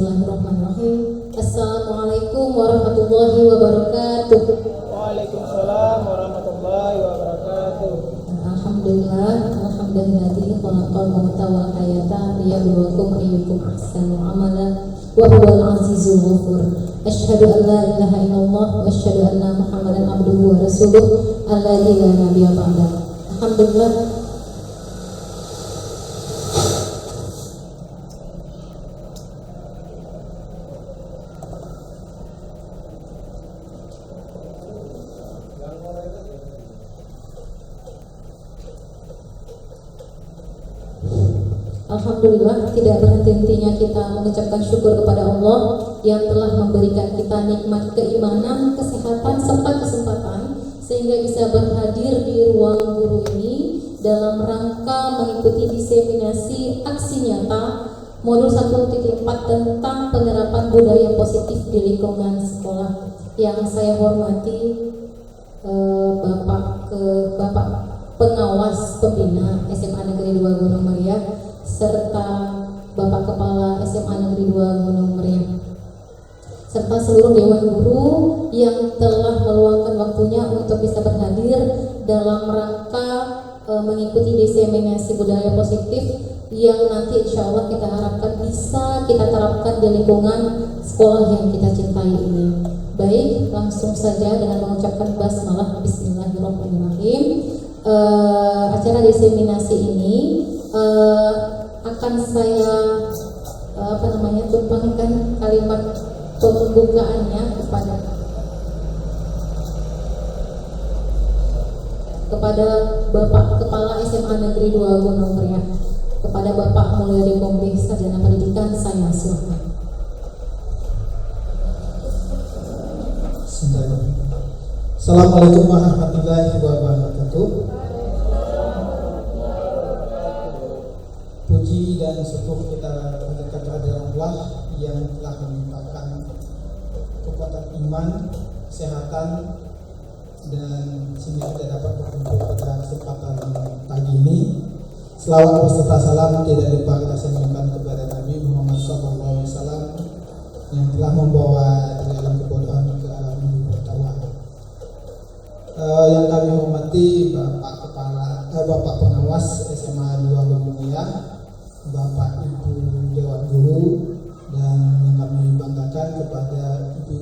Bismillahirrahmanirrahim. Assalamualaikum warahmatullahi wabarakatuh. Waalaikumsalam warahmatullahi wabarakatuh. Alhamdulillah, alhamdulillah khalaqal mauta wal hayata liyabluwakum ayyukum ahsanu amala wa huwal azizul ghafur. Asyhadu an la ilaha illallah wa asyhadu anna Muhammadan abduhu wa rasuluh alladzi la nabiyya ba'dah. Alhamdulillah. Alhamdulillah, tidak berhenti-hentinya kita mengucapkan syukur kepada Allah yang telah memberikan kita nikmat keimanan, kesehatan, serta kesempatan sehingga bisa berhadir di ruang guru ini dalam rangka mengikuti diseminasi aksi nyata modul 1.4 tentang penerapan budaya positif di lingkungan sekolah. Yang saya hormati Bapak Pengawas Pembina SMA Negeri 2 Gunung Meriah serta Bapak Kepala SMA Negeri 2 Gunung Meriah serta seluruh Dewan Guru yang telah meluangkan waktunya untuk bisa berhadir dalam rangka mengikuti diseminasi budaya positif yang nanti insya Allah kita harapkan bisa kita terapkan di lingkungan sekolah yang kita cintai ini. Baik, langsung saja dengan mengucapkan basmalah Bismillahirrahmanirrahim. Acara diseminasi ini akan saya tumpangkan kalimat pembukaannya kepada Bapak Kepala SMA Negeri 2 Gunung Meriah, kepada Bapak Mulyadi Kombi Sarjana Pendidikan. Saya silakan. Assalamualaikum warahmatullahi wabarakatuh. Puji dan syukur kita panjatkan kepada Allah yang telah melimpahkan kekuatan iman, kesehatan, dan sehingga kita dapat berkumpul pada kesempatan pagi ini. Selawat beserta salam tidak lupa kita sampaikan kepada Nabi Muhammad SAW yang telah membawa dari alam kebodohan ke alam pengetahuan. Yang kami hormati Bapak Pengawas SMA 2 Gunung Meriah, Bapak Ibu Dewan Guru, dan yang kami banggakan kepada Ibu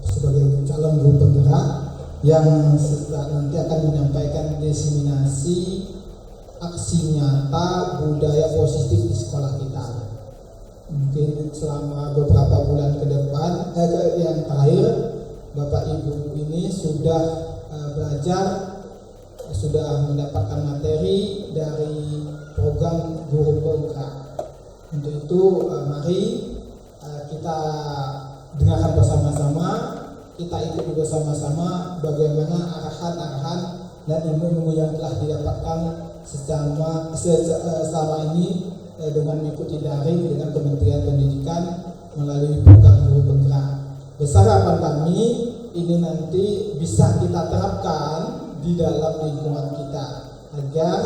sebagai calon guru penggerak yang nanti akan menyampaikan diseminasi aksi nyata budaya positif di sekolah kita. Mungkin selama beberapa bulan ke depan yang terakhir Bapak Ibu ini sudah belajar, sudah mendapatkan materi dari program guru penggerak. Untuk itu mari kita dengarkan bersama-sama, kita ikuti bersama-sama bagaimana arahan-arahan dan ilmu-ilmu yang telah didapatkan selama ini dengan mengikuti daring dengan Kementerian Pendidikan melalui program guru penggerak. Besar harapan kami ini nanti bisa kita terapkan di dalam lingkungan kita agar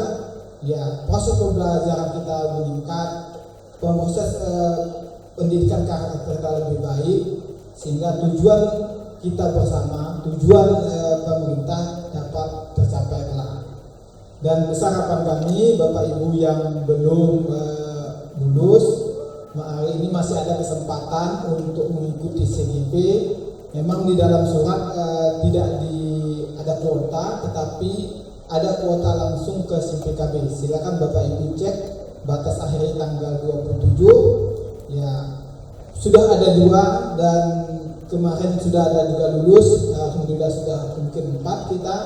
proses pembelajaran kita meningkat, proses pendidikan karakter kita lebih baik, sehingga tujuan kita bersama, tujuan pemerintah dapat tercapai kelak. Dan besar harapan kami Bapak Ibu yang belum lulus, hari ini masih ada kesempatan untuk mengikuti CGP. Memang di dalam surat tidak ada kuota, tetapi ada kuota langsung ke SIMPKB. Silakan Bapak Ibu cek, batas akhirnya tanggal 27. Ya, sudah ada 2 dan kemarin sudah ada juga lulus. Alhamdulillah sudah mungkin 4 kita.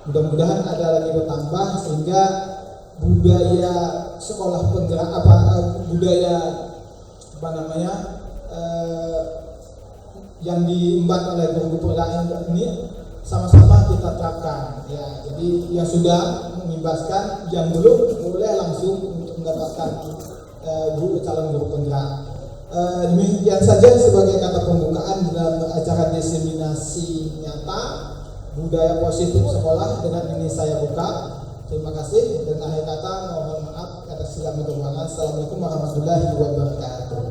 Mudah-mudahan ada lagi bertambah sehingga budaya sekolah penggerak yang diemban oleh guru penggerak ini sama-sama kita terapkan. Ya, jadi yang sudah mengimbaskan, yang belum boleh langsung untuk mendapatkan calon guru penggerak. Demikian saja sebagai kata pembukaan dalam acara diseminasi nyata budaya positif sekolah. Dengan ini saya buka. Terima kasih, dan akhir kata mohon maaf atas segala kekurangan. Assalamualaikum warahmatullahi wabarakatuh.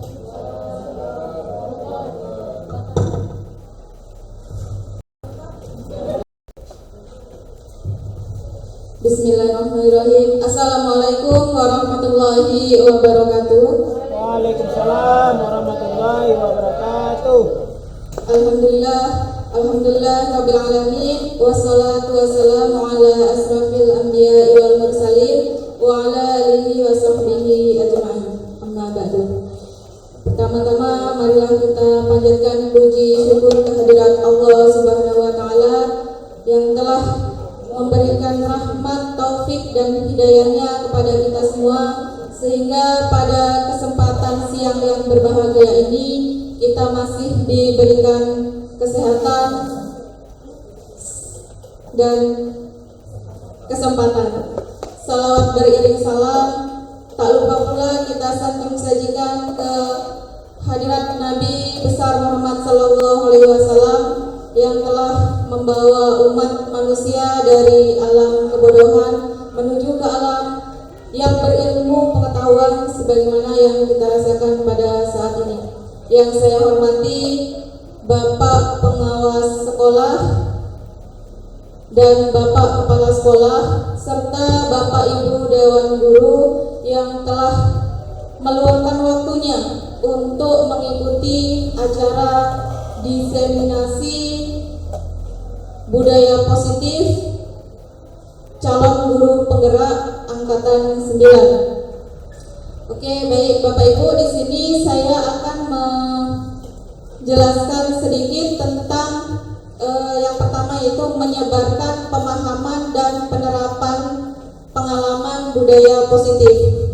Bismillahirrahmanirrahim. Assalamualaikum warahmatullahi wabarakatuh. Waalaikumsalam warahmatullahi wabarakatuh. Alhamdulillah rabbil alamin, wassalatu wassalamu ala asrafil anbiya'i wal mursalin wa ala alihi wa sahbihi ajma'in. Amma ba'du. Pertama-tama marilah kita panjatkan puji syukur kehadirat Allah Subhanahu wa taala yang telah memberikan rahmat, taufik dan hidayahnya kepada kita semua, sehingga pada kesempatan siang yang berbahagia ini kita masih diberikan kesehatan dan kesempatan. Salawat beriring salam, tak lupa pula kita santun sajikan ke hadirat Nabi besar Muhammad sallallahu alaihi wasallam yang telah membawa umat manusia dari alam kebodohan menuju ke alam yang berilmu pengetahuan sebagaimana yang kita rasakan pada saat ini. Yang saya hormati Bapak Pengawas Sekolah dan Bapak Kepala Sekolah serta Bapak Ibu Dewan Guru yang telah meluangkan waktunya untuk mengikuti acara diseminasi budaya positif calon guru penggerak angkatan 9. Oke, baik Bapak Ibu, di sini saya akan menjelaskan sedikit tentang yang pertama, yaitu menyebarkan pemahaman dan penerapan pengalaman budaya positif.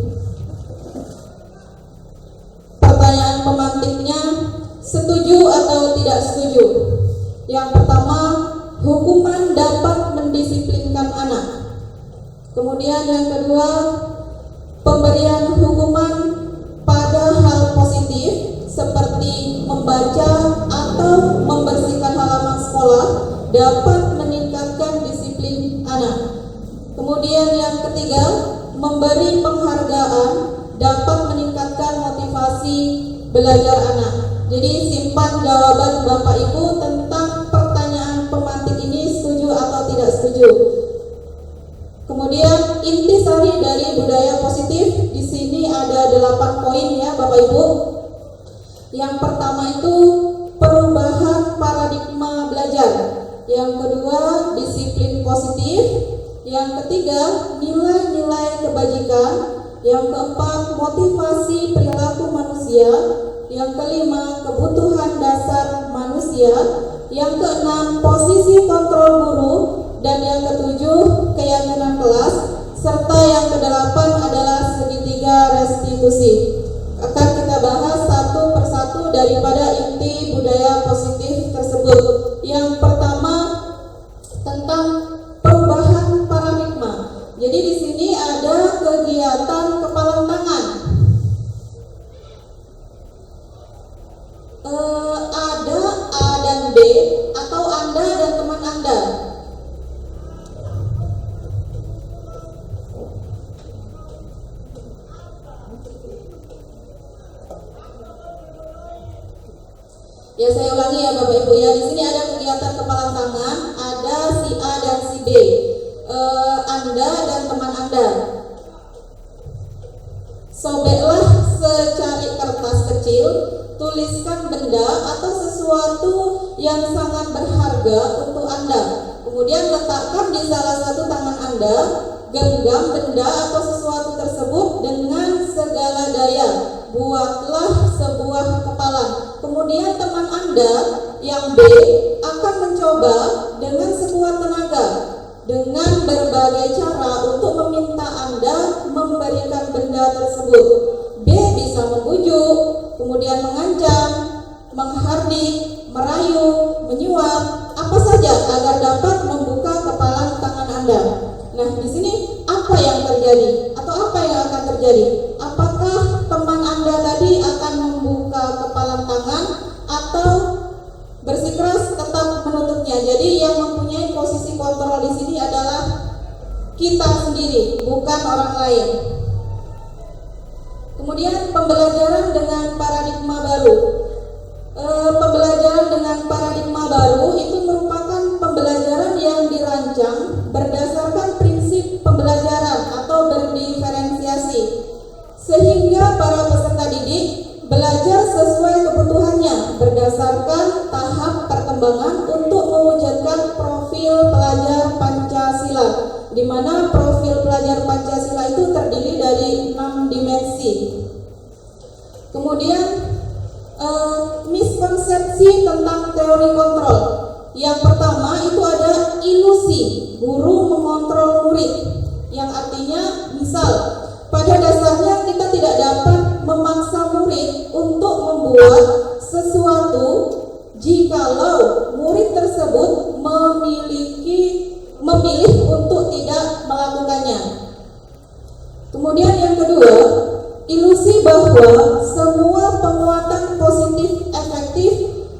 Pertanyaan pemantiknya, setuju atau tidak setuju? Yang pertama, hukuman dapat mendisiplinkan anak. Kemudian yang kedua, pemberian hukuman pada hal positif seperti membaca atau membersihkan halaman sekolah dapat meningkatkan disiplin anak. Kemudian yang ketiga, memberi penghargaan dapat meningkatkan motivasi belajar anak. Jadi simpan jawaban Bapak Ibu tentang pertanyaan pemantik ini, setuju atau tidak setuju. Kemudian intisari dari budaya positif, di sini ada 8 poin ya Bapak Ibu. Yang pertama itu perubahan paradigma belajar. Yang kedua, disiplin positif. Yang ketiga, nilai-nilai kebajikan. Yang keempat, motivasi perilaku manusia. Yang kelima, kebutuhan dasar manusia. Yang keenam, posisi kontrol guru. Dan yang ketujuh, keyakinan kelas. Serta yang kedelapan adalah segitiga restitusi. Akan kita bahas satu persatu daripada inti budaya positif tersebut. Yang pertama, tentang perubahan paradigma. Jadi di sini ada kegiatan kepalan tangan. Ada A dan B atau Anda dan teman Anda. Ya, saya ulangi ya Bapak Ibu ya. Di sini ada kegiatan kepalan tangan, ada si A dan si B. Anda dan teman Anda. Sobeklah secari kertas kecil, tuliskan benda atau sesuatu yang sangat berharga untuk Anda. Kemudian letakkan di salah satu tangan Anda, genggam benda atau sesuatu tersebut dengan segala daya. Buatlah sebuah kepalan. Kemudian teman Anda yang B akan mencoba dengan sekuat tenaga dengan berbagai cara untuk meminta Anda memberikan benda tersebut. B bisa membujuk, kemudian mengancam, menghardik, merayu, menyuap, apa saja agar dapat membuka kepalan tangan Anda. Nah, di sini apa yang terjadi atau apa yang akan terjadi? Apakah teman Anda tadi akan membuka kepalan tangan atau bersikeras tetap menutupnya? Jadi yang mempunyai posisi kontrol di sini adalah kita sendiri, bukan orang lain. Kemudian pembelajaran dengan paradigma baru. Pembelajaran dengan paradigma baru itu merupakan pembelajaran yang dirancang berdasarkan prinsip sehingga para peserta didik belajar sesuai kebutuhannya berdasarkan tahap perkembangan untuk mewujudkan profil pelajar Pancasila, di mana profil pelajar Pancasila itu terdiri dari 6 dimensi. Kemudian miskonsepsi tentang teori kontrol. Yang pertama itu ada ilusi guru mengontrol murid, yang artinya misal pada dasarnya kita tidak dapat memaksa murid untuk membuat sesuatu jikalau murid tersebut memilih untuk tidak melakukannya. Kemudian yang kedua, ilusi bahwa semua penguatan positif efektif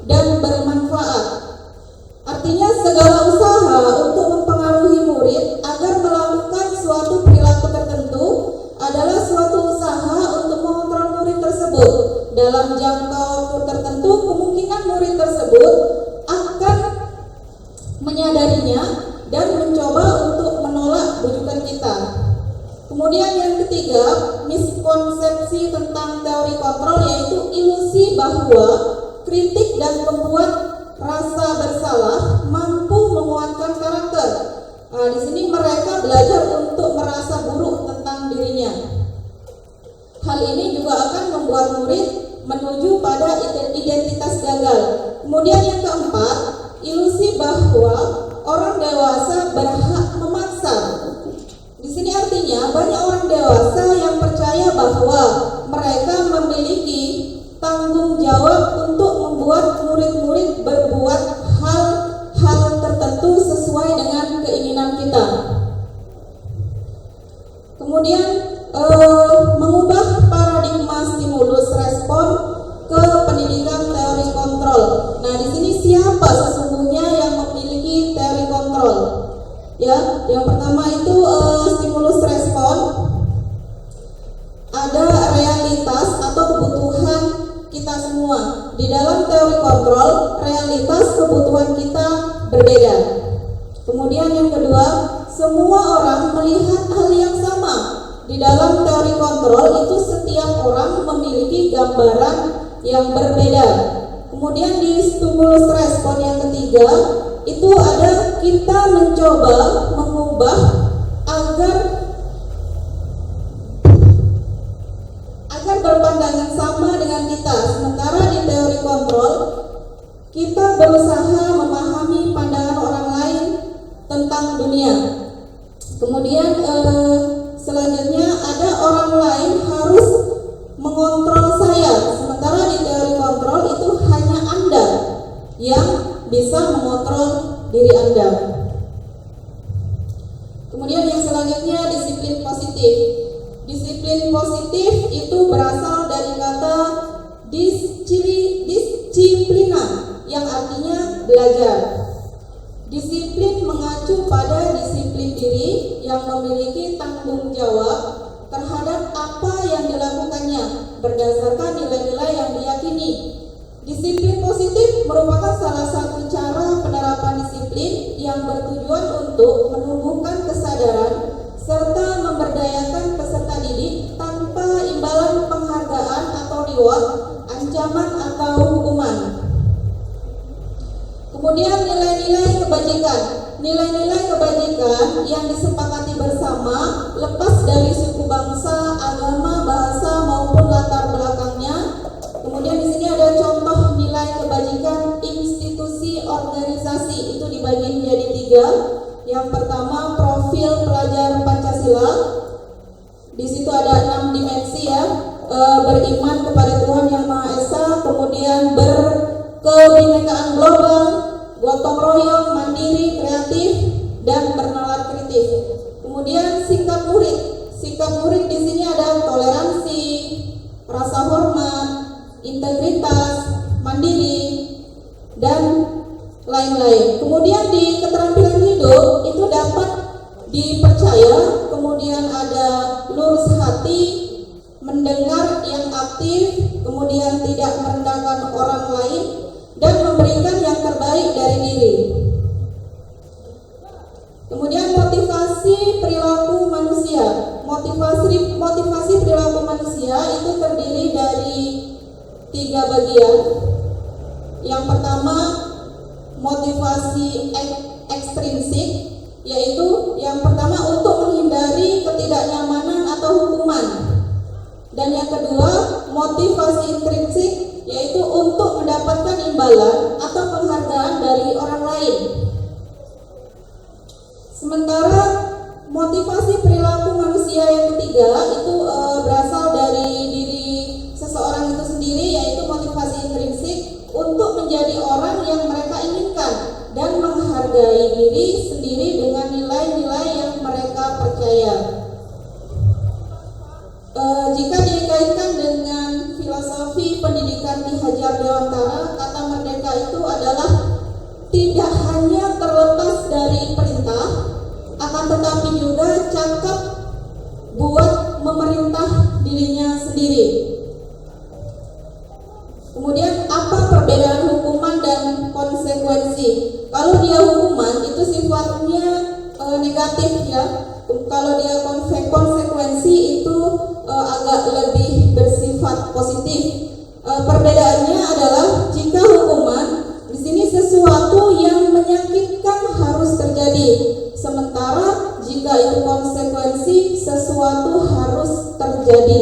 dan bermanfaat. Artinya segala usaha untuk mempengaruhi murid agar melakukan suatu perilaku tertentu adalah suatu usaha untuk mengontrol murid tersebut. Dalam jangka waktu tertentu, kemungkinan murid tersebut akan menyadarinya dan mencoba untuk menolak bujukan kita. Kemudian yang ketiga, miskonsepsi tentang teori kontrol, yaitu ilusi bahwa kritik dan membuat rasa bersalah mampu menguatkan karakter. Di sini mereka belajar untuk merasa buruk tentang dirinya. Hal ini juga akan membuat murid menuju pada identitas gagal. Kemudian yang keempat, ilusi bahwa orang dewasa berhak memaksa. Di sini artinya banyak orang dewasa yang percaya bahwa mereka memiliki tanggung jawab untuk membuat murid-murid berbuat hal-hal tertentu sesuai dengan keinginan kita. Kemudian mengubah paradigma stimulus respon ke pendidikan teori kontrol. Nah, di sini siapa sesungguhnya yang memiliki teori kontrol? Ya, yang pertama itu stimulus respon. Ada realitas atau kebutuhan kita semua. Di dalam teori kontrol, realitas kebutuhan kita berbeda. Kemudian yang kedua, semua orang melihat hal yang sama. Di dalam teori kontrol itu setiap orang memiliki gambaran yang berbeda. Kemudian di stimulus respon yang ketiga, itu ada kita mencoba mengubah agar berpandangan sama dengan kita. Sementara di teori kontrol kita berusaha memahami pandangan orang lain tentang dunia. Kemudian selanjutnya ada orang lain harus mengontrol saya. Sementara di teori kontrol itu hanya Anda yang bisa mengontrol diri Anda. Kemudian yang selanjutnya disiplin positif. Disiplin positif itu berasal dari kata disiplina yang artinya belajar. Disiplin mengacu pada disiplin diri yang memiliki tanggung jawab terhadap apa yang dilakukannya berdasarkan nilai-nilai yang diyakini. Disiplin positif merupakan salah satu cara penerapan disiplin yang bertujuan untuk menumbuhkan kesadaran serta memberdayakan peserta didik tanpa imbalan penghargaan atau reward, ancaman atau hukuman. Kemudian nilai-nilai kebajikan. Nilai-nilai kebajikan yang disepakati bersama lepas dari suku bangsa, agama, bahasa maupun latar belakangnya. Kemudian di sini ada contoh nilai kebajikan institusi organisasi, itu dibagi menjadi 3. Yang pertama, profil pelajar Pancasila. Di situ ada 6 dimensi ya. Beriman kepada Tuhan Yang Maha Esa, kemudian berkebinekaan global, gotong royong, mandiri, kreatif, dan bernalar kritis. Kemudian sikap murid. Sikap murid di sini ada toleransi, rasa hormat, integritas, mandiri, dan lain-lain. Kemudian di keterampilan hidup itu dapat dipercaya. Kemudian ada lurus hati, mendengar yang aktif, kemudian tidak merendahkan orang lain, dan memberikan yang terbaik dari diri. Kemudian motivasi perilaku manusia. Motivasi perilaku manusia itu 3 bagian. Yang pertama, motivasi ekstrinsik, yaitu yang pertama untuk menghindari ketidaknyamanan atau hukuman. Dan yang kedua, motivasi intrinsik, yaitu untuk mendapatkan imbalan atau penghargaan dari orang lain. Sementara motivasi perilaku manusia yang ketiga itu berasal dari diri seseorang itu sendiri, yaitu motivasi intrinsik untuk menjadi orang yang mereka inginkan dan menghargai diri sendiri dengan nilai-nilai yang mereka percaya. Jika dikaitkan dengan filosofi pendidikan Ki Hajar Dewantara, kata merdeka itu adalah tidak hanya terlepas dari perintah, akan tetapi juga cakap buat memerintah dirinya sendiri. Kemudian apa perbedaan hukuman dan konsekuensi? Kalau dia hukuman itu sifatnya negatif ya. Kalau dia konsekuensi itu agak lebih bersifat positif. Perbedaannya adalah jika hukuman di sini sesuatu yang menyakitkan harus terjadi, sementara jika itu konsekuensi sesuatu harus terjadi.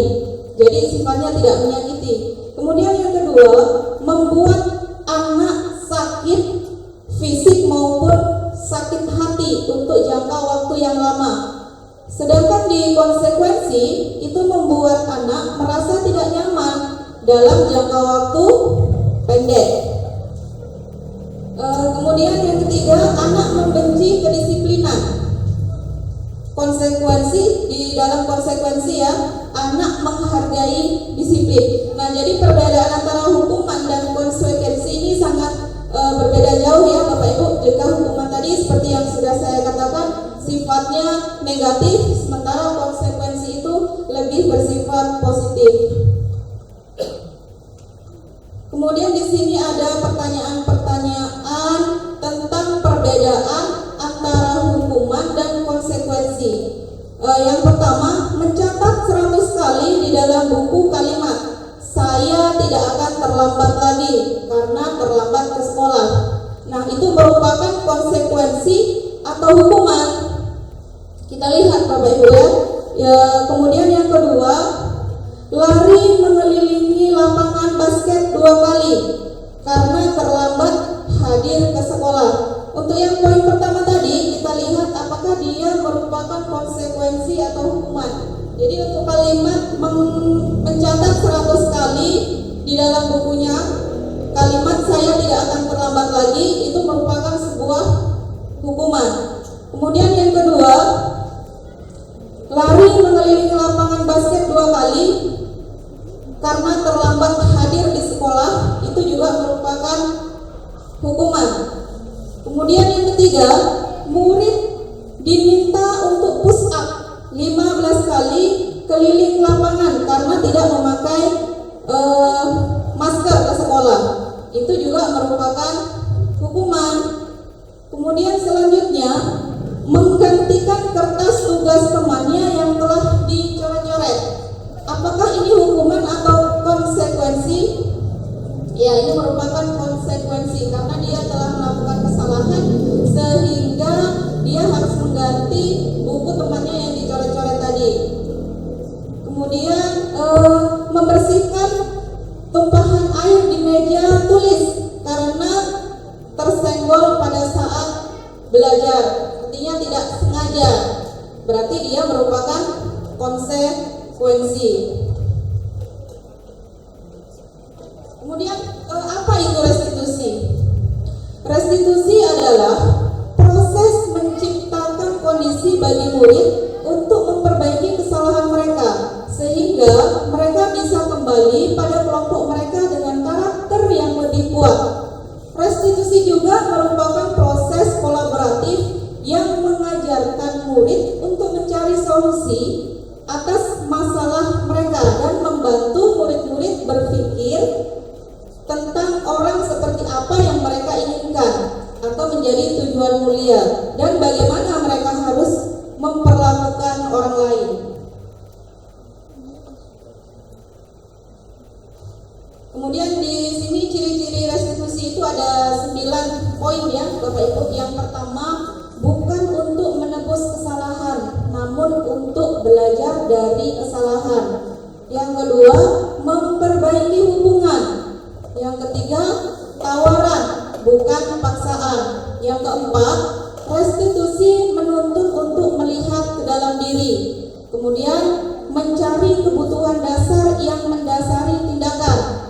Jadi sifatnya tidak menyakiti. Kemudian yang kedua, membuat anak sakit fisik maupun sakit hati untuk jangka waktu yang lama. Sedangkan di konsekuensi itu membuat anak merasa tidak nyaman dalam jangka waktu pendek. Kemudian yang ketiga, anak membenci kedisiplinan. Konsekuensi, di dalam konsekuensi ya, anak menghargai disiplin. Nah, jadi perbedaan antara hukuman dan konsekuensi ini sangat berbeda jauh ya Bapak Ibu. Jika hukuman tadi seperti yang sudah saya katakan sifatnya negatif, sementara konsekuensi itu lebih bersifat positif. Kemudian di sini ada pertanyaan-pertanyaan tentang perbedaan antara hukuman dan konsekuensi. Yang pertama, mencatat 100 kali di dalam buku kalimat "Saya tidak akan terlambat lagi karena terlambat ke sekolah". Nah, itu merupakan konsekuensi atau hukuman. Kita lihat Bapak Ibu ya. Kemudian yang kedua, lari mengelilingi lapangan basket 2 kali karena terlambat hadir ke sekolah. Untuk yang poin pertama tadi, kita lihat apakah dia merupakan konsekuensi atau hukuman. Jadi untuk kalimat mencatat 100 kali di dalam bukunya kalimat "Saya tidak akan terlambat lagi" itu merupakan sebuah hukuman. Kemudian yang kedua, lari mengelilingi lapangan basket 2 kali karena terlambat hadir di sekolah itu juga merupakan hukuman. Kemudian yang ketiga, murid diminta untuk push up 15 kali keliling lapangan karena tidak memakai masker ke sekolah. Itu juga merupakan hukuman. Kemudian selanjutnya, menggantikan kertas tugas temannya yang telah dicoret-coret. Apakah ini hukuman atau konsekuensi? Ya, ini merupakan konsekuensi karena dia telah melakukan kesalahan sehingga dia harus mengganti buku temannya yang dicoret-coret tadi. Kemudian membersihkan tumpahan air di meja tulis karena tersenggol pada saat belajar. Artinya tidak sengaja. Berarti dia merupakan konsekuensi. Kemudian apa itu restitusi? Restitusi adalah proses menciptakan kondisi bagi murid untuk memperbaiki kesalahan mereka sehingga mereka bisa kembali pada kelompok mereka dengan karakter yang lebih kuat. Restitusi juga merupakan proses kolaboratif yang mengajarkan murid untuk mencari solusi atas masalah mereka dan membantu murid-murid berpikir tentang orang seperti apa yang mereka inginkan atau menjadi tujuan mulia dan bagaimana mereka harus memperlakukan orang lain. Kemudian di sini ciri-ciri restitusi itu ada 9 poin ya Bapak Ibu. Yang pertama, bukan untuk menebus kesalahan, namun untuk belajar dari kesalahan. Yang kedua, memperbaiki hubungan. Yang ketiga, tawaran, bukan paksaan. Yang keempat, restitusi menuntut untuk melihat ke dalam diri. Kemudian, mencari kebutuhan dasar yang mendasari tindakan.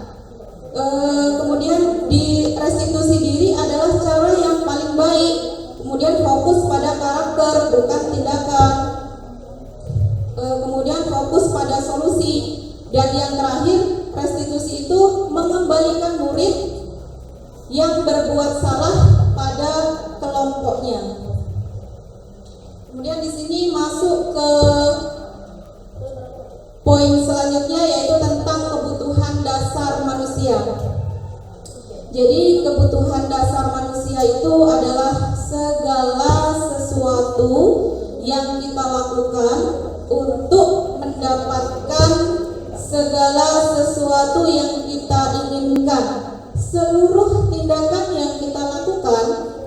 Kemudian di restitusi diri adalah cara yang paling baik. Kemudian fokus pada karakter bukan tindakan. Kemudian fokus pada solusi. Dan yang terakhir, restitusi itu mengembalikan murid yang berbuat salah pada kelompoknya. Kemudian di sini masuk ke poin selanjutnya, yaitu tentang kebutuhan dasar manusia. Jadi kebutuhan dasar manusia itu adalah segala sesuatu yang kita lakukan untuk mendapatkan segala sesuatu yang kita inginkan. Seluruh tindakan yang kita lakukan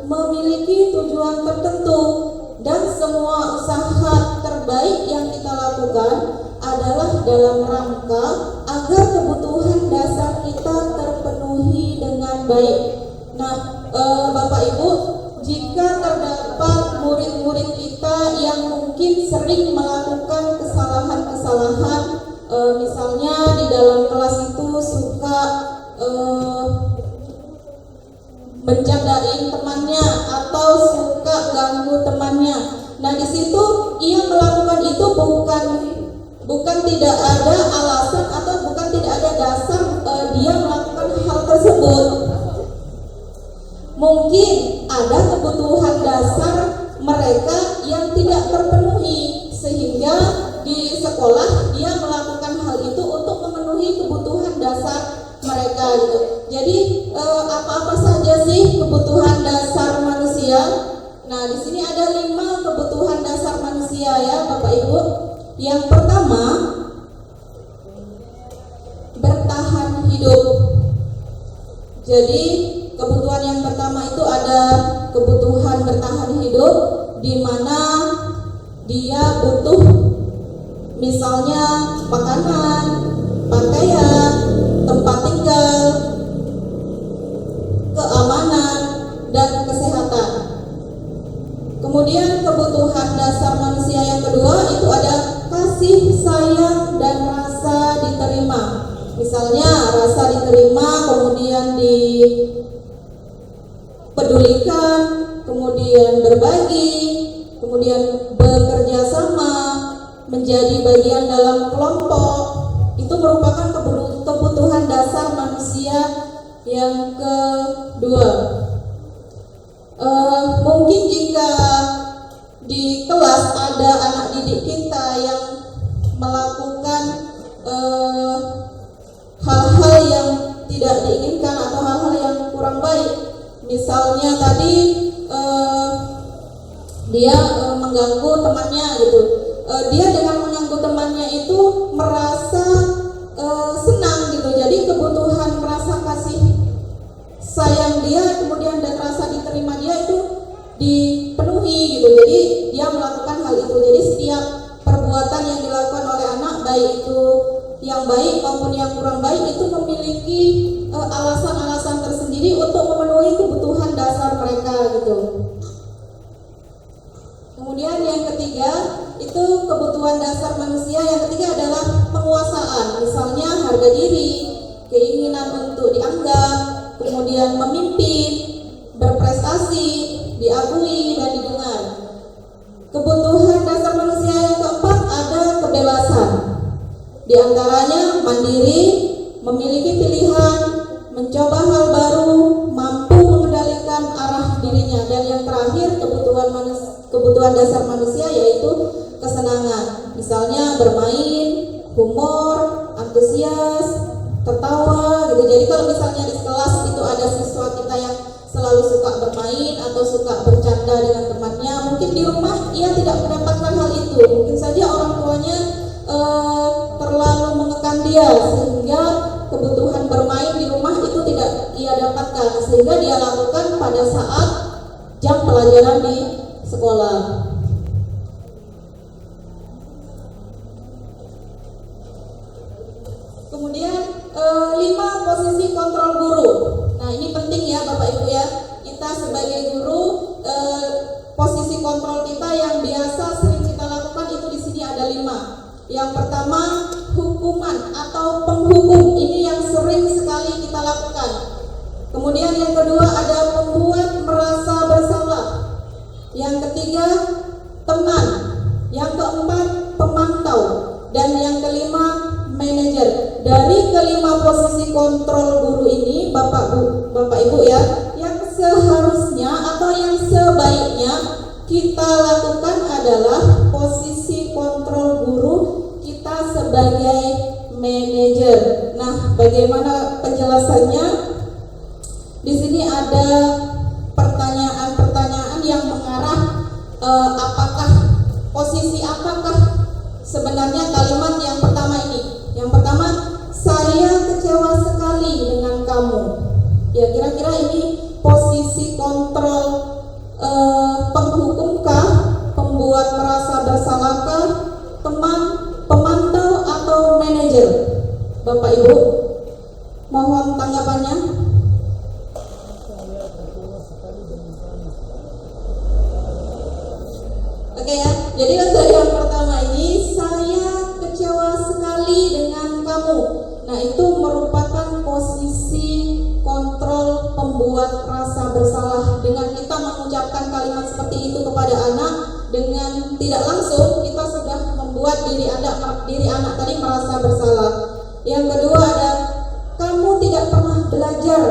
memiliki tujuan tertentu, dan semua usaha terbaik yang kita lakukan adalah dalam rangka agar kebutuhan dasar kita terpenuhi dengan baik. Nah, Bapak Ibu, jika terdapat murid-murid kita yang mungkin sering melakukan kesalahan-kesalahan, misalnya di dalam kelas itu suka bercandain temannya atau suka ganggu temannya. Nah, di situ ia melakukan itu bukan tidak ada alasan atau bukan tidak ada dasar dia melakukan hal tersebut. Mungkin ada kebutuhan dasar mereka yang tidak terpenuhi, sehingga di sekolah dia melakukan hal itu untuk memenuhi kebutuhan dasar mereka gitu. Jadi apa-apa saja sih kebutuhan dasar manusia? Nah, di sini ada 5 kebutuhan dasar manusia ya Bapak Ibu. Yang pertama, bertahan hidup. Jadi kebutuhan yang pertama itu ada kebutuhan bertahan hidup, di mana dia butuh misalnya makanan, pakaian, tempat tinggal, keamanan, dan kesehatan. Kemudian kebutuhan dasar manusia yang kedua itu ada kasih sayang dan rasa diterima. Misalnya rasa diterima, kemudian dipedulikan, kemudian berbagi, kemudian bekerja sama, menjadi bagian dalam kelompok. Itu merupakan kebutuhan dasar manusia yang kedua. Mungkin jika di kelas ada anak didik kita yang melakukan hal-hal yang tidak diinginkan atau hal-hal yang kurang baik, misalnya tadi dia mengganggu temannya gitu. Dia dengan mengganggu temannya itu merasa senang gitu. Jadi kebutuhan rasa kasih sayang dia, kemudian dan rasa diterima dia itu dipenuhi gitu. Jadi dia melakukan hal itu. Jadi setiap perbuatan yang dilakukan oleh anak, baik itu yang baik maupun yang kurang baik, itu memiliki alasan-alasan tersendiri untuk memenuhi kebutuhan dasar mereka gitu. Kemudian yang ketiga itu kebutuhan dasar manusia yang ketiga adalah penguasaan. Misalnya harga diri, keinginan untuk dianggap, kemudian memimpin, berprestasi, diakui dan didengar. Kebutuhan dasar manusia yang keempat ada kebebasan. Di antaranya mandiri, memiliki pilihan, mencoba hal baru, mampu mengendalikan arah dirinya. Dan yang terakhir kebutuhan dasar manusia yaitu kesenangan. Misalnya bermain, humor, antusias, tertawa gitu. Jadi kalau misalnya di kelas itu ada siswa kita yang selalu suka bermain atau suka bercanda dengan temannya, mungkin di rumah ia tidak mendapatkan hal itu. Mungkin saja orang tuanya terlalu mengekang dia, sehingga kebutuhan bermain menyenangkan sehingga dia lakukan pada saat jam pelajaran di sekolah. Kemudian 5 posisi kontrol guru. Nah, ini penting ya Bapak Ibu ya. Kita sebagai guru posisi kontrol kita yang biasa sering kita lakukan itu di sini ada 5. Yang pertama, hukuman atau penghukum. Ini yang sering sekali kita lakukan. Kemudian yang kedua ada membuat merasa bersalah. Yang ketiga, teman. Yang keempat, pemantau. Dan yang kelima, manajer. Dari kelima posisi kontrol guru ini, Bapak Ibu ya, yang seharusnya atau yang sebaiknya kita lakukan adalah posisi kontrol guru kita sebagai manajer. Nah, bagaimana penjelasannya? Di sini ada pertanyaan-pertanyaan yang mengarah apakah sebenarnya kalimat yang pertama ini. Yang pertama, saya kecewa sekali dengan kamu. Ya, kira-kira ini posisi kontrol penghukumkah, pembuat merasa bersalahkah, teman, pemantau atau manajer? Bapak Ibu, mohon tanggapannya. Oke ya, jadi untuk yang pertama ini, saya kecewa sekali dengan kamu. Nah, itu merupakan posisi kontrol pembuat rasa bersalah. Dengan kita mengucapkan kalimat seperti itu kepada anak, dengan tidak langsung kita sudah membuat diri anak tadi merasa bersalah. Yang kedua ada, kamu tidak pernah belajar,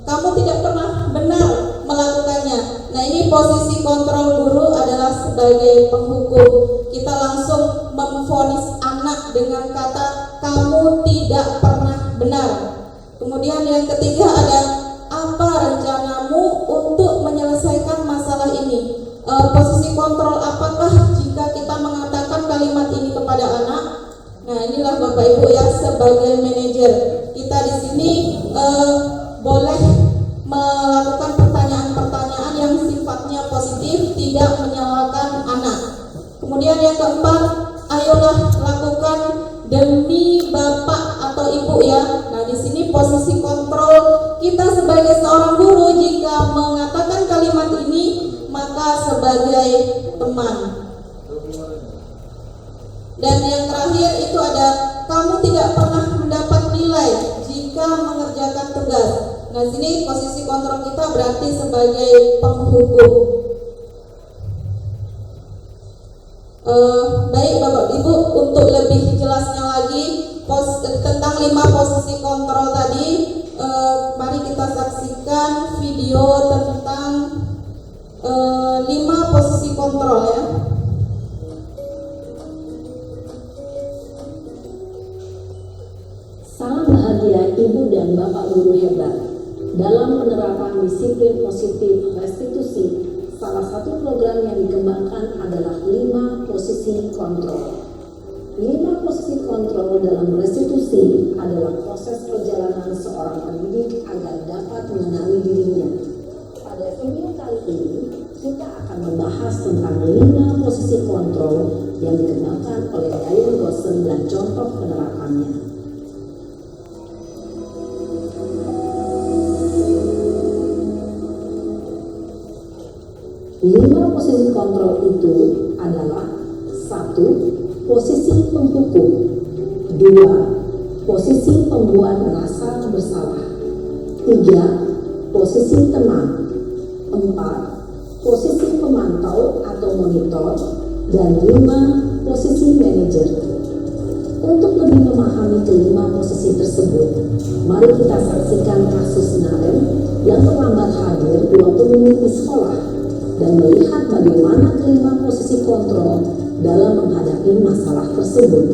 kamu tidak pernah benar melakukannya. Nah, ini posisi kontrol guru adalah sebagai penghukum. Kita langsung memvonis anak dengan kata kamu tidak pernah benar. Kemudian yang ketiga ada, apa rencanamu untuk menyelesaikan masalah ini? Posisi kontrol apakah jika kita mengatakan kalimat ini kepada anak? Nah, inilah Bapak Ibu ya, sebagai manajer kita di sini boleh melakukan pertanyaan-pertanyaan yang sifatnya positif, tidak menyalahkan anak. Kemudian yang keempat, ayolah lakukan demi Bapak atau Ibu ya. Nah, di sini posisi kontrol kita sebagai seorang guru jika mengatakan kalimat ini, maka sebagai teman. Dan yang terakhir itu ada, kamu tidak pernah mendapat nilai jika mengerjakan tugas. Nah, sini posisi kontrol kita berarti sebagai penghukum. Baik Bapak Ibu, untuk lebih jelasnya lagi tentang 5 posisi kontrol tadi, mari kita saksikan video tentang 5 posisi kontrol ya. Salam bahagia Ibu dan Bapak Guru hebat. Dalam penerapan disiplin positif restitusi, salah satu program yang dikembangkan adalah 5 posisi kontrol. 5 posisi kontrol dalam restitusi adalah proses perjalanan seorang pendidik agar dapat mengenali dirinya. Pada video kali ini, kita akan membahas tentang 5 posisi kontrol yang dikembangkan oleh Diane Gossen dan contoh penerapannya. 5 posisi kontrol itu adalah 1. Posisi penghukum, 2. Posisi pembuat merasa bersalah, 3. Posisi teman, 4. Posisi pemantau atau monitor, dan 5. Posisi manajer. Untuk lebih memahami kelima posisi tersebut, mari kita saksikan kasus Naren yang terlambat hadir 20 menit di sekolah dan melihat bagaimana kelima posisi kontrol dalam menghadapi masalah tersebut.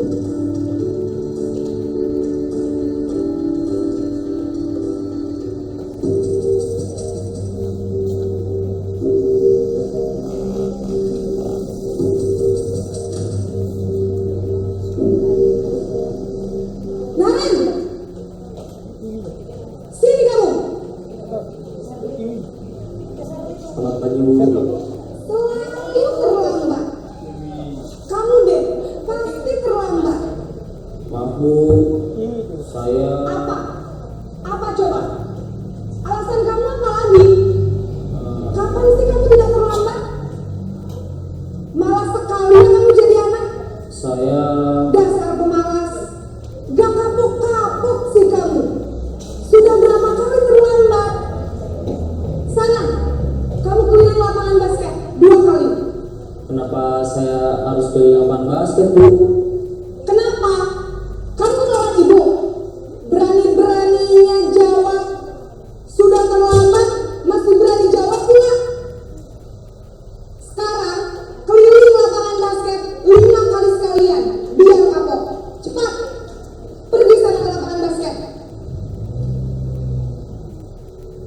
Naren, sini kamu. Maaf Bu, saya Apa coba? Alasan kamu apa lagi? Kapan sih kamu tidak terlambat? Malas sekali ya kamu jadi anak. saya Dasar pemalas. Gak kapok-kapok sih kamu. Sudah berapa kali terlambat? Sana, kamu keliling lapangan basket 2 kali. kenapa saya harus keliling lapangan basket Bu? Kenapa? Kamu lawan ibu. Berani-beraninya jawab. Sudah terlambat, masih berani jawab pula. Sekarang, keliling lapangan basket 5 kali sekalian. Biar kapok. Cepat. Pergi sana ke lapangan basket.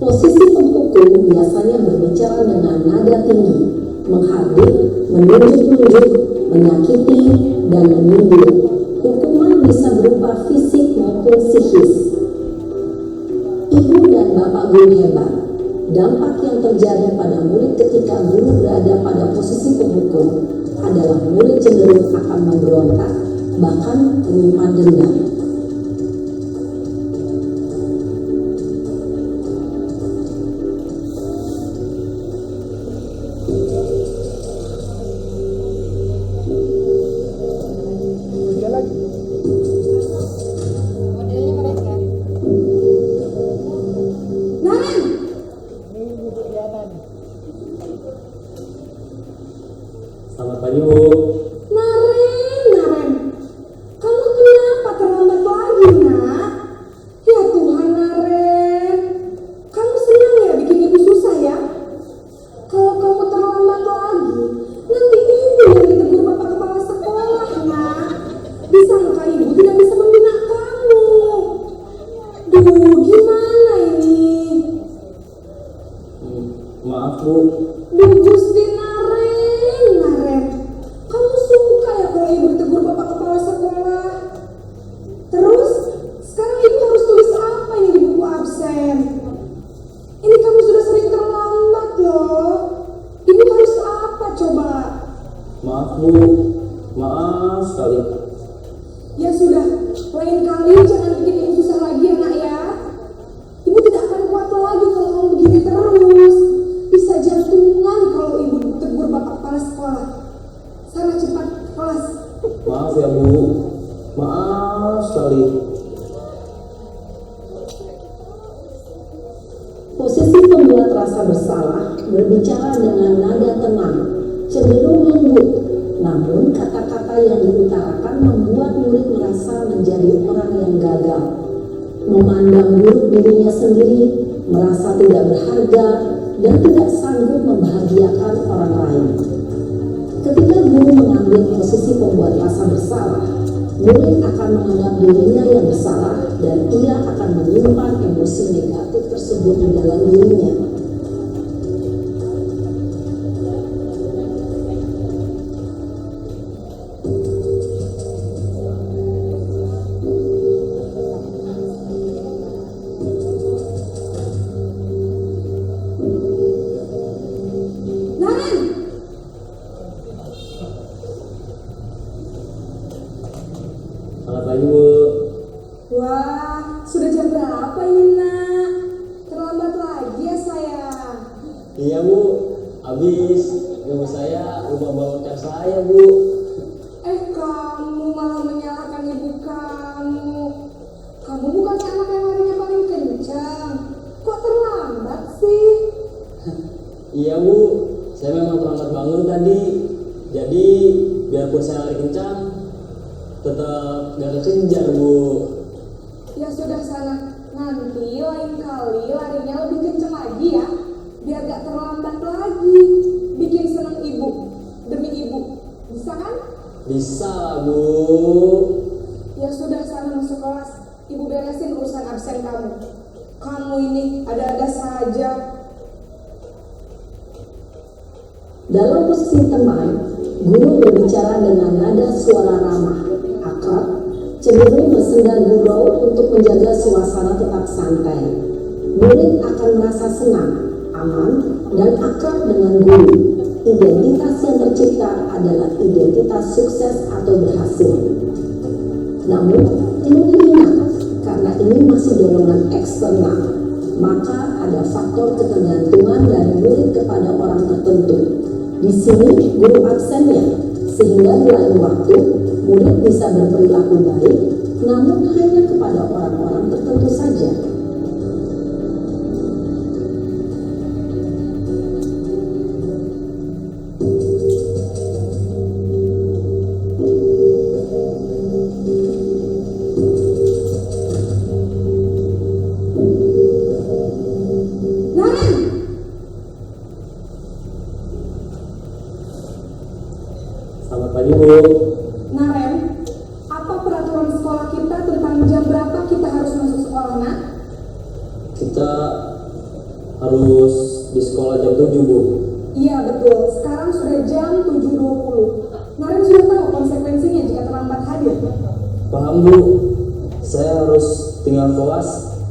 Posisi pemukul biasanya berbicara dengan nada tinggi, menghardik, menunjuk-nunjuk, menyakiti, dan menyindir. Hukuman bisa berupa fisik maupun psikis. Ibu dan bapak guru hebat. Dampak yang terjadi pada murid ketika guru berada pada posisi pemukul adalah murid cenderung akan memberontak, bahkan menyimpan dendam. Dia lagi. Naren, Ini untuk Diana nih. Selamat pagi Bu. Naren. Kamu kenapa terlambat lagi, nak? Ya Tuhan, Naren. Kamu senang ya bikin ibu susah ya? Kalau kamu terlambat lagi, nanti ibu yang ditegur bapak kepala sekolah, nak. Disangka ibu tidak bisa membina kamu. Duh, gimana ini? Maaf Bu, Duh, Gusti Naren. Kamu suka ya kalau ibu ditegur bapak kepala sekolah? Terus, sekarang ibu harus tulis apa ini di buku absen? Ini kamu sudah sering terlambat loh. Ibu harus apa coba? maaf Bu, maaf sekali. Ya sudah, lain kali jangan bikin ibu susah lagi ya nak ya. Ibu tidak akan kuat lagi kalau kamu begini terus. Bisa jantungan kalau ibu ditegur bapak kepala sekolah. Sana cepat ke kelas. Maaf ya Bu, maaf sekali. Posisi pembuat rasa bersalah berbicara dengan nada tenang, cenderung lembut, namun kata-kata yang diutarakan membuat murid merasa menjadi orang yang gagal, memandang buruk dirinya sendiri, merasa tidak berharga, dan tidak sanggup membahagiakan orang lain. Ketika guru mengambil posisi pembuat rasa bersalah, murid akan menganggap dirinya yang bersalah dan ia akan menyimpan emosi negatif tersebut di dalam dirinya. Naren, Selamat pagi Bu. wah, sudah jam berapa ini nak? Terlambat lagi ya sayang. Iya Bu, habis ibu saya lupa bawakan saya Bu. Kamu malah menyalahkan ibu kamu. Kamu bukan anak yang larinya paling kencang. Kok terlambat sih? Iya Bu, saya memang terlambat bangun tadi. Jadi biarpun saya lari kencang, tetap gak kekejar Bu. Ya sudah sana. Nanti lain kali larinya lebih kencang lagi ya. Biar gak terlambat lagi. Bikin senang ibu. Demi ibu. Bisa kan? Bisa lah Bu. Ya sudah sana masuk kelas. Ibu beresin urusan absen kamu. Kamu ini ada-ada saja. Dalam posisi teman, guru berbicara dengan nada suara ramah, akrab, cenderung bersenda gurau untuk menjaga suasana tetap santai. Murid akan merasa senang, aman, dan akrab dengan guru. Identitas yang tercipta adalah identitas sukses atau berhasil. Namun, Perlu diingat, karena ini masih dorongan eksternal, maka ada faktor ketergantungan dari murid kepada orang tertentu. Di sini guru absennya, sehingga di lain waktu murid bisa berperilaku baik, namun hanya kepada orang-orang tertentu saja. Selamat pagi Bu. Naren, apa peraturan sekolah kita tentang jam berapa kita harus masuk sekolah, Nak? Kita harus di sekolah jam 7 Bu. Iya, betul. Sekarang sudah jam 7.20. Naren sudah tahu konsekuensinya jika terlambat hadir. Paham Bu, saya harus tinggal kelas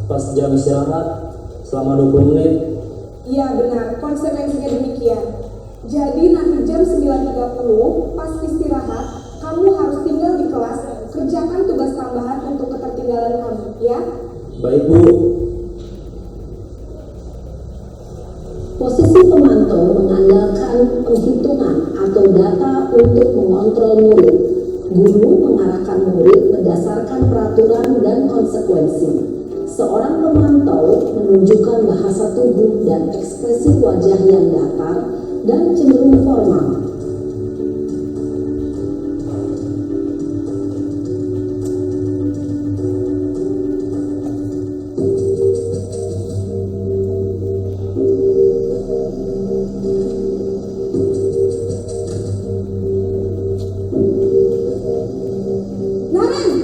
pas jam istirahat selama 20 menit. Iya, benar. Konsekuensinya demikian. Jadi nanti jam 9.30 pas istirahat, kamu harus tinggal di kelas, kerjakan tugas tambahan untuk ketertinggalan kamu, ya? Baik Bu. Posisi pemantau mengandalkan penghitungan atau data untuk mengontrol murid. Guru mengarahkan murid berdasarkan peraturan dan konsekuensi. Seorang pemantau menunjukkan bahasa tubuh dan ekspresi wajah yang datar dan cenderung formal. Naren!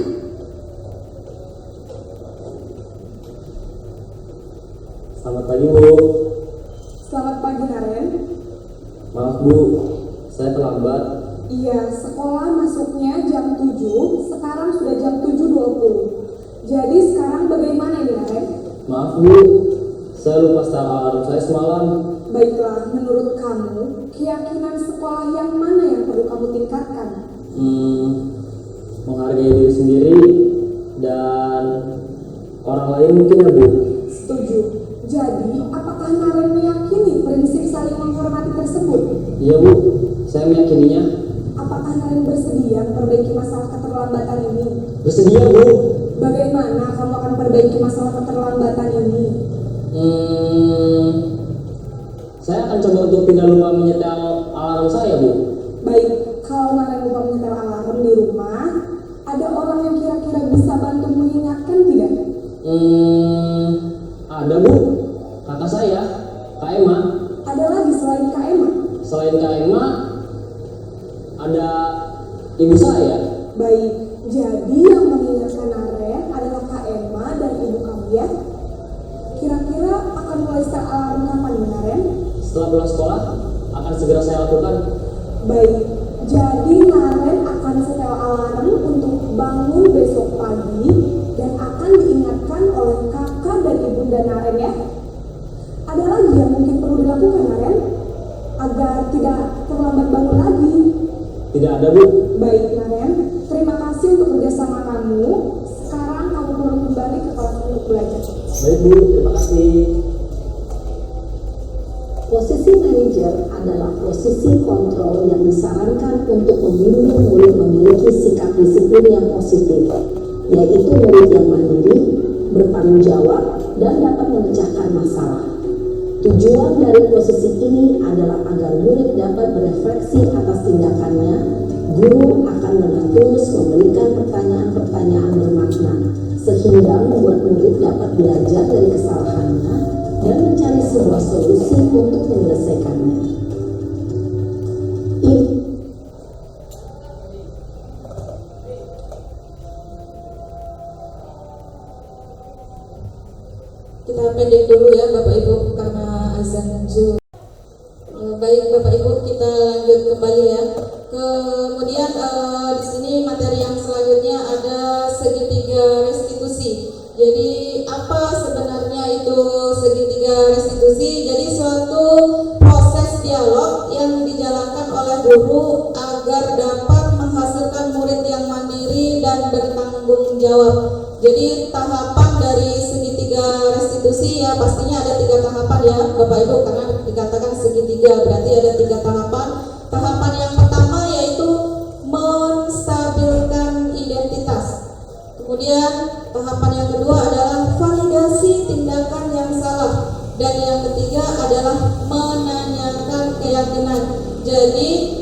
Selamat pagi Bu. Selamat pagi, Naren. Maaf Bu, saya terlambat. Iya, sekolah masuknya jam 7, sekarang sudah jam 7.20. Jadi sekarang bagaimana ini, Naren? Maaf Bu, saya lupa setel alarm saya semalam. Baiklah, menurut kamu, keyakinan sekolah yang mana yang perlu kamu tingkatkan? Menghargai diri sendiri dan orang lain mungkin ya Bu. Setuju. Jadi, apakah Naren meyakini prinsip saling menghormati tersebut? Iya Bu, saya meyakininya. Apakah Naren bersedia memperbaiki masalah keterlambatan ini? Bersedia Bu. Bagaimana kamu akan perbaiki masalah keterlambatan ini? Saya akan coba untuk tidak lupa menyetel alarm saya Bu. Baik, kalau Naren lupa menyetel alarm di rumah, ada orang yang kira-kira bisa bantu mengingatkan tidak? Ada Bu, kakak saya, Kak Emma. Ada lagi selain Kak Emma? Selain Kak Emma, ada ibu saya. Baik, jadi yang mengingatkan Naren adalah Kak Emma dan ibu kamu, ya? Kira-kira akan mulai setel alarm kapan nih, Naren? Setelah pulang sekolah, akan segera saya lakukan. Baik, jadi Naren akan setel alarm untuk bangun besok pagi dan akan diingatkan oleh kakak dan ibunda Naren, ya? Ada lagi yang mungkin perlu dilakukan, Naren, agar tidak terlambat bangun lagi? Tidak ada Bu. Baik, Naren, terima kasih untuk kerjasama kamu. Sekarang kamu perlu kembali ke kelas untuk belajar. Baik Bu, terima kasih. Posisi manajer adalah posisi kontrol yang disarankan untuk membimbing murid memiliki sikap disiplin yang positif, yaitu murid yang mandiri, bertanggung jawab, dan dapat memecahkan masalah. Tujuan dari posisi ini adalah agar murid dapat berefleksi atas tindakannya. Guru akan dengan tulus memberikan pertanyaan-pertanyaan bermakna, sehingga membuat murid dapat belajar dari kesalahannya dan mencari sebuah solusi untuk menyelesaikannya. Kita pendek dulu ya Bapak Ibu karena azan Zuhur. Baik Bapak Ibu, kita lanjut kembali ya. Kemudian di sini materi yang selanjutnya ada segitiga restitusi. Jadi apa sebenarnya itu segitiga restitusi? Jadi suatu proses dialog yang dijalankan oleh guru agar dapat menghasilkan murid yang mandiri dan bertanggung jawab. Jadi tahapan dari segitiga restitusi ya pastinya ada 3 tahapan ya Bapak Ibu, karena dikatakan segitiga berarti ada 3 tahapan. Tahapan yang pertama yaitu menstabilkan identitas. Kemudian tahapan yang kedua adalah validasi tindakan yang salah, dan yang ketiga adalah menanyakan keyakinan. Jadi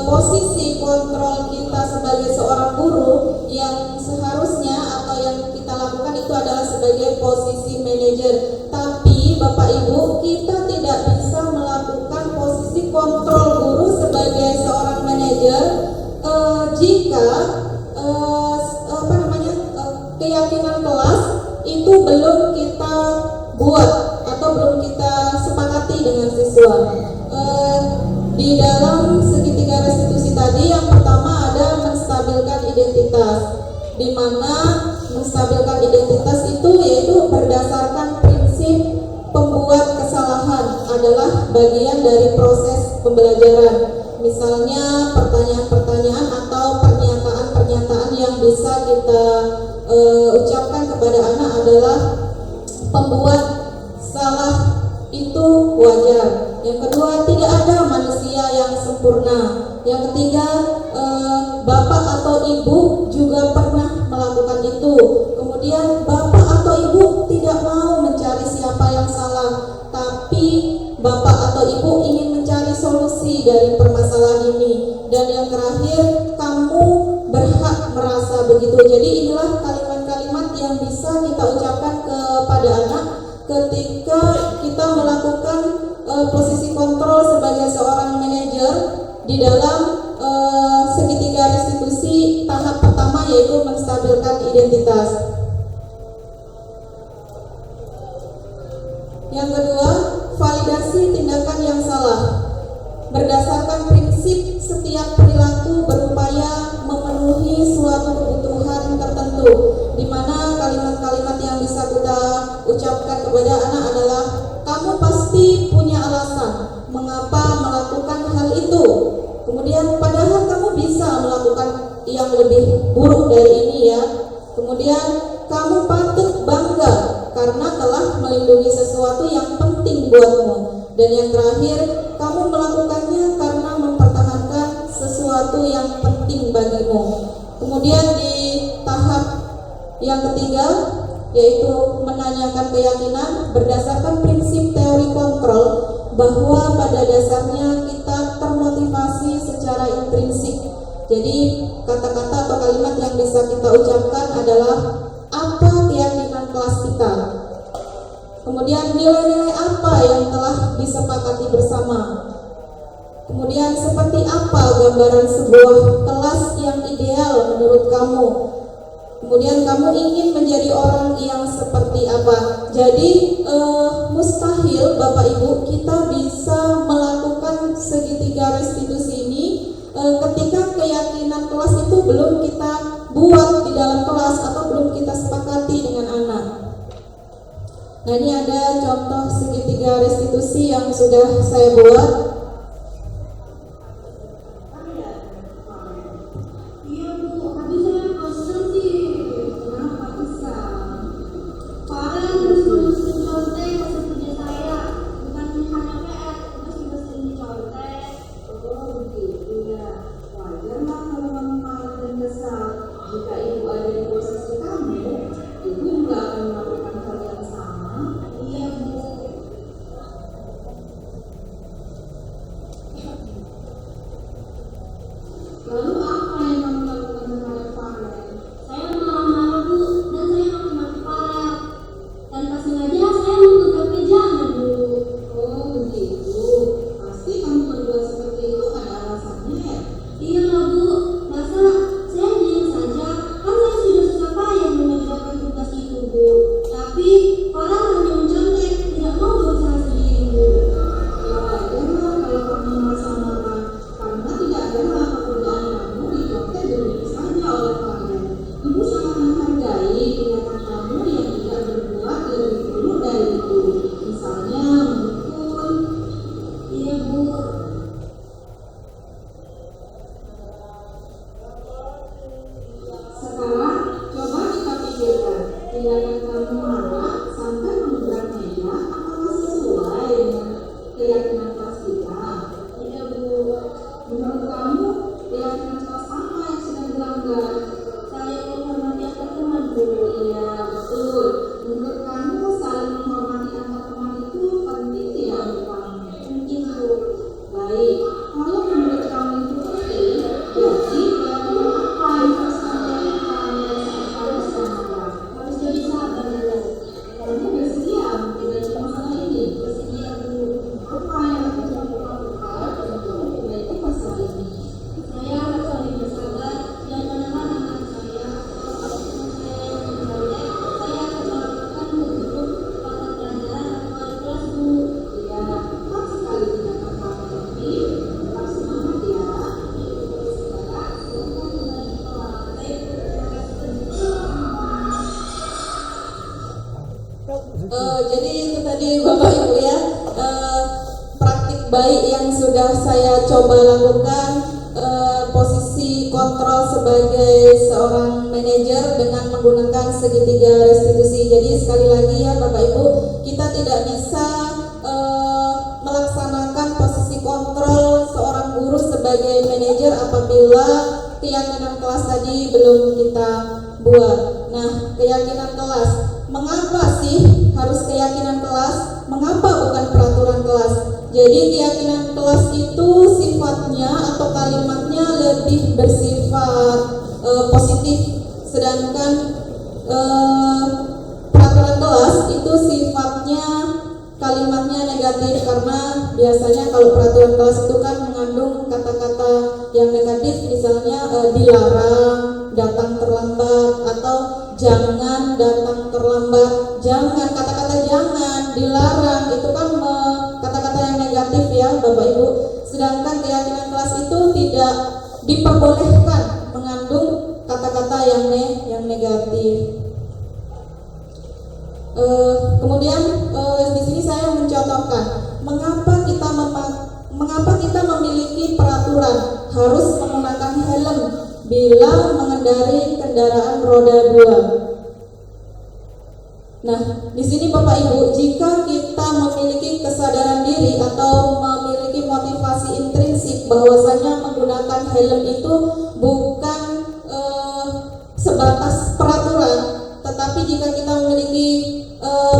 posisi kontrol kita sebagai seorang guru yang seharusnya atau yang kita lakukan itu adalah sebagai posisi manajer. Tapi Bapak Ibu, kita tidak bisa melakukan posisi kontrol guru sebagai seorang manajer jika keyakinan kelas itu belum kita buat atau belum kita sepakati dengan siswa. Di dalam segitiga restitusi tadi yang pertama ada menstabilkan identitas, di mana menstabilkan identitas itu yaitu berdasarkan prinsip pembuat kesalahan adalah bagian dari proses pembelajaran. Misalnya pertanyaan-pertanyaan atau pernyataan-pernyataan yang bisa kita ucapkan kepada anak adalah pembuat salah itu wajar. Yang kedua, tidak ada manusia yang sempurna. Yang ketiga, bapak atau ibu juga pernah melakukan itu. Kemudian bapak atau ibu tidak mau mencari siapa yang salah, tapi bapak atau ibu ingin mencari solusi dari permasalahan ini. Dan yang terakhir, kamu berhak merasa begitu. Jadi inilah kalimat-kalimat yang bisa kita ucapkan kepada anak ketika kita melakukan posisi kontrol sebagai seorang manajer di dalam segitiga restitusi tahap pertama yaitu menstabilkan identitas. Yang kedua, validasi tindakan yang salah. Berdasarkan prinsip setiap perilaku berupaya memenuhi suatu kebutuhan tertentu, di mana kalimat-kalimat yang bisa kita ucapkan kepada anak adalah kamu pasti punya alasan mengapa melakukan hal itu. Kemudian padahal kamu bisa melakukan yang lebih buruk dari ini ya. Kemudian kamu patut bangga karena telah melindungi sesuatu yang penting buatmu. Dan yang terakhir, kamu melakukannya karena mempertahankan sesuatu yang penting bagimu. Kemudian di tahap yang ketiga yaitu menanyakan keyakinan berdasarkan prinsip teori kontrol, bahwa pada dasarnya kita termotivasi secara intrinsik. Jadi kata-kata atau kalimat yang bisa kita ucapkan adalah apa keyakinan kelas kita, kemudian nilai-nilai apa yang telah disepakati bersama, kemudian seperti apa gambaran sebuah kelas yang ideal menurut kamu, kemudian kamu ingin menjadi orang yang seperti apa. Jadi mustahil Bapak Ibu kita bisa melakukan segitiga restitusi ini ketika keyakinan kelas itu belum kita buat di dalam kelas atau belum kita sepakati dengan anak. Nah, ini ada contoh segitiga restitusi yang sudah saya buat. Iya Bu, habis saya bosan sih. Kenapa bisa? Farel terus contek hasil kerja saya, bukan hanya PR, terus juga sering contek. Oh begitu ya. Wajar lah kalau kamu marah dan kesal. Jika ibu ada di posisi kamu, ibu juga akan melakukan hal yang sama. Iya Bu. Lalu apa yang kamu lakukan terhadap Farel? Saya marah-marah Bu, dan saya maki-maki Farel. Tanpa sengaja saya menggugat kejamnya Bu. Oh begitu. Pasti kamu berbuat seperti itu ada alasannya ya. Iya lah Bu, masa saya diam saja? Kan saya sudah susah baik yang sudah saya coba lakukan, posisi kontrol sebagai seorang manajer dengan menggunakan segitiga restitusi. Jadi sekali lagi ya Bapak Ibu, kita tidak bisa melaksanakan posisi kontrol seorang guru sebagai manajer apabila keyakinan kelas tadi belum kita buat. Nah, keyakinan kelas, mengapa sih harus keyakinan kelas? Mengapa bukan peraturan kelas? Jadi keyakinan kelas itu sifatnya atau kalimatnya lebih bersifat positif, sedangkan peraturan kelas itu sifatnya kalimatnya negatif, karena biasanya kalau peraturan kelas itu kan mengandung kata-kata yang negatif, misalnya dilarang datang terlambat atau jangan datang terlambat. Jangan, kata-kata jangan, dilarang itu kan kata-kata yang negatif ya Bapak Ibu. Sedangkan keyakinan kelas itu tidak diperbolehkan mengandung kata-kata yang negatif. Kemudian di sini saya mencontohkan mengapa kita memiliki peraturan harus menggunakan helm bila mengendarai kendaraan roda 2. Nah, di sini Bapak Ibu, jika kita memiliki kesadaran diri atau memiliki motivasi intrinsik bahwasanya menggunakan helm itu bukan sebatas peraturan, tetapi jika kita memiliki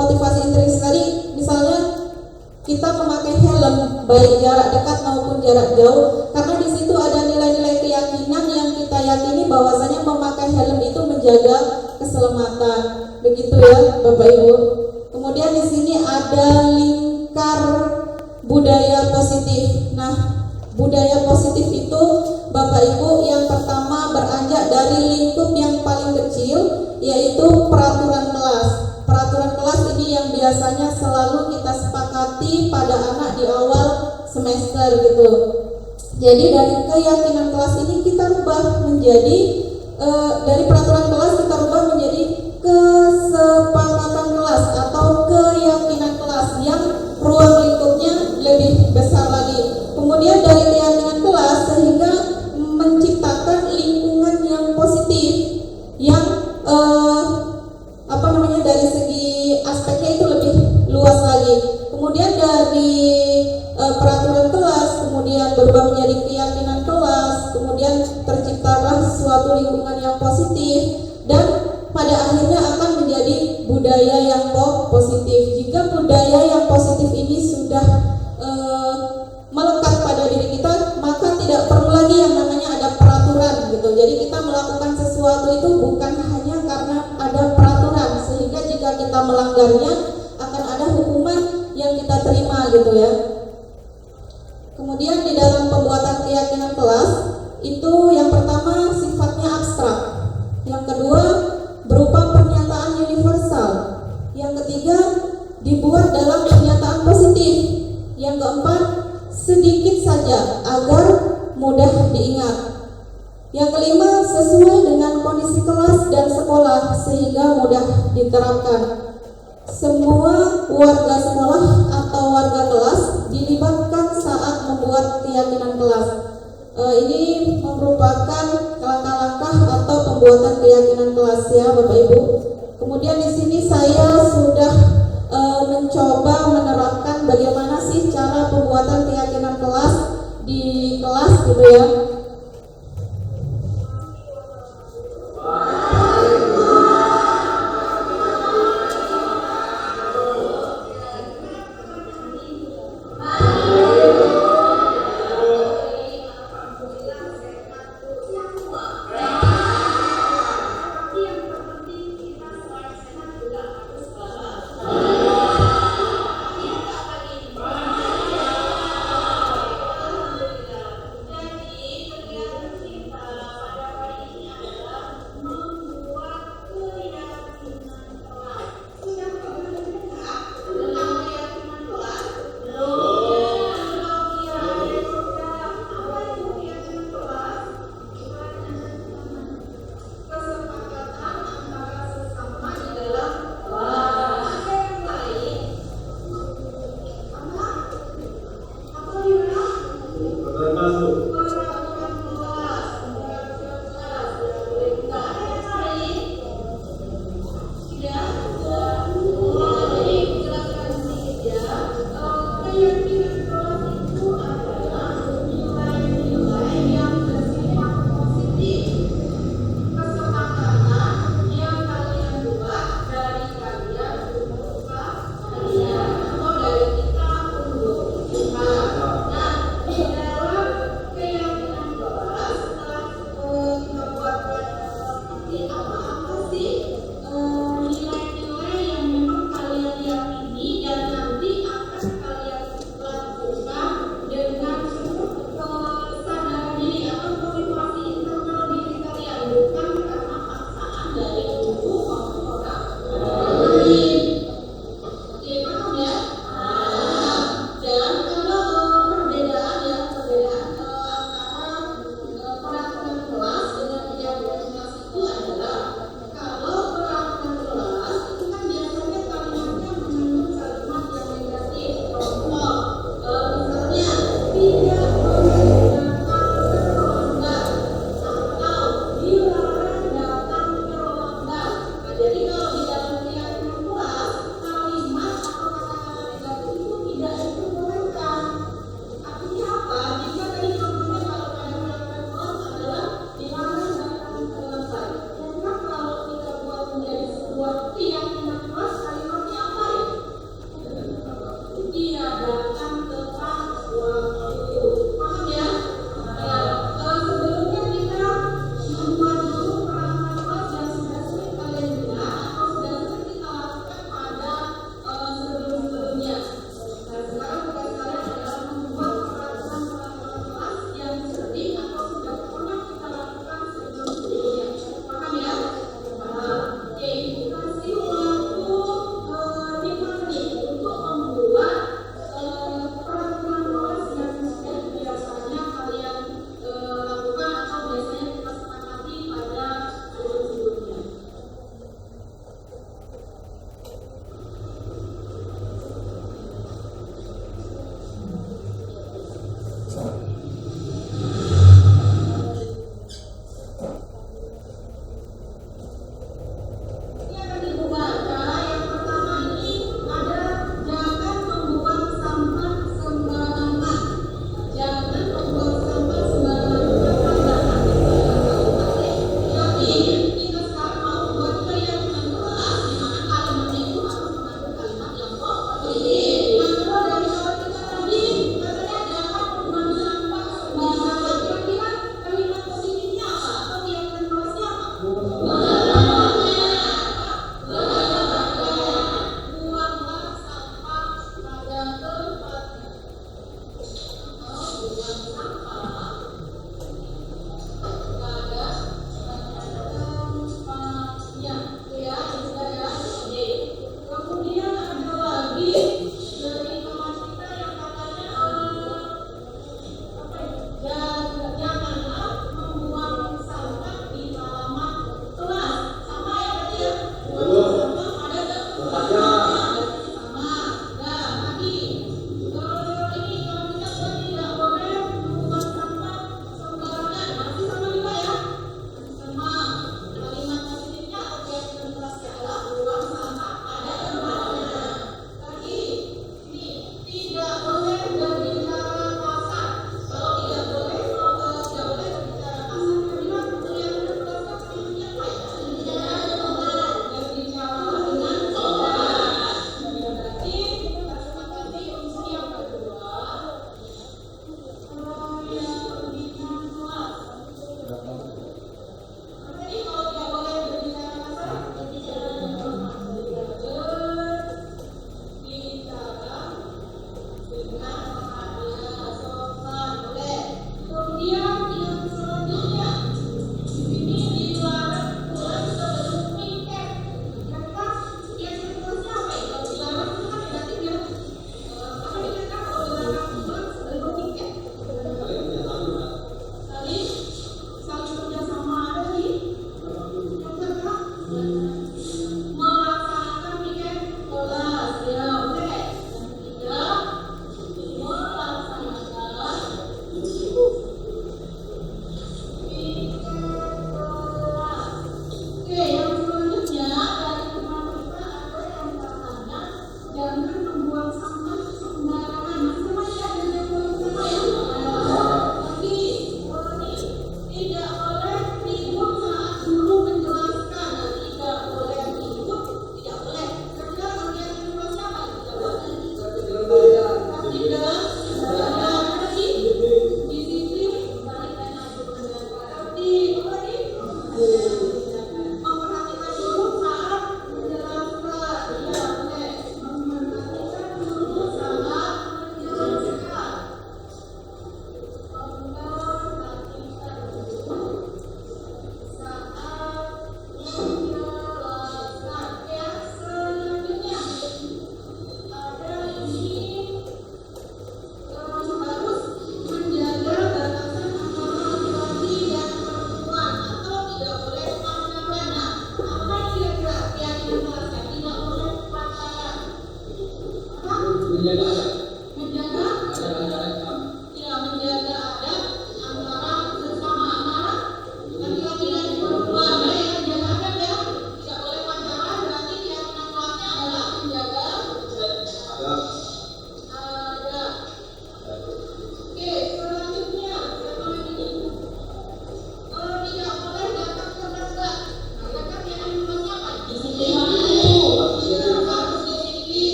motivasi intrinsik tadi, misalnya kita memakai helm baik jarak dekat maupun jarak jauh, karena di situ ada nilai-nilai keyakinan yang kita yakini bahwasanya memakai helm itu menjaga keselamatan. Begitu ya Bapak Ibu. Kemudian di sini ada lingkar budaya positif. Nah, budaya positif itu Bapak Ibu yang pertama beranjak dari lingkup yang paling kecil, yaitu peraturan kelas. Peraturan kelas ini yang biasanya selalu kita sepakati pada anak di awal semester gitu. Jadi dari keyakinan kelas ini kita rubah menjadi dari peraturan kelas kita rubah menjadi kesepakatan kelas atau keyakinan kelas yang ruang lingkupnya lebih besar lagi. Kemudian dari keyakinan kelas sehingga menciptakan lingkungan yang positif yang dari segi aspeknya itu lebih luas lagi. Kemudian dari peraturan kelas kemudian berubah menjadi keyakinan kelas, kemudian terciptalah suatu lingkungan yang positif dan pada akhirnya akan menjadi budaya yang positif. Jika budaya yang positif ini sudah melekat pada diri kita, maka tidak perlu lagi yang namanya ada peraturan gitu. Jadi kita melakukan sesuatu itu bukan hanya karena ada peraturan, sehingga jika kita melanggarnya akan ada hukuman yang kita terima gitu ya. Kemudian di dalam pembuatan keyakinan kelas itu yang pertama sifatnya abstrak, yang kedua berupa pernyataan universal, yang ketiga dibuat dalam pernyataan positif, yang keempat sedikit saja agar mudah diingat, yang kelima sesuai dengan kondisi kelas dan sekolah sehingga mudah diterapkan. Semua warga sekolah atau warga kelas dilibatkan saat membuat keyakinan kelas. Ini merupakan langkah-langkah atau pembuatan keyakinan kelas ya Bapak Ibu. Kemudian di sini saya sudah mencoba menerapkan bagaimana sih cara pembuatan keyakinan kelas di kelas gitu ya.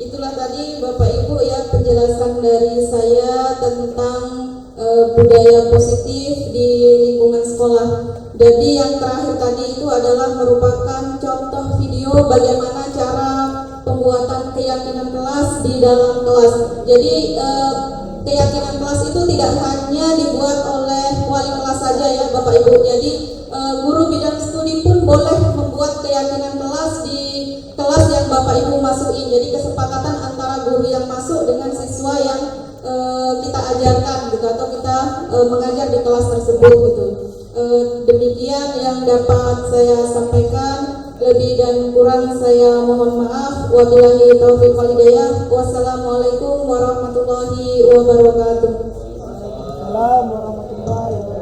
Itulah tadi Bapak Ibu ya penjelasan dari saya tentang budaya positif di lingkungan sekolah. Jadi yang terakhir tadi itu adalah merupakan contoh video bagaimana cara pembuatan keyakinan kelas di dalam kelas. Jadi keyakinan kelas itu tidak hanya dibuat oleh wali kelas saja ya Bapak Ibu. Jadi guru bidang studi pun boleh membuat keyakinan kelas di kelas yang Bapak Ibu masukin. Jadi kesepakatan antara guru yang masuk dengan siswa yang kita ajarkan gitu atau kita mengajar di kelas tersebut gitu. Demikian yang dapat saya sampaikan. Lebih dan kurang saya mohon maaf. Wabillahi taufiq wal hidayah. Wassalamualaikum warahmatullahi wabarakatuh. Waalaikumsalam warahmatullahi wabarakatuh.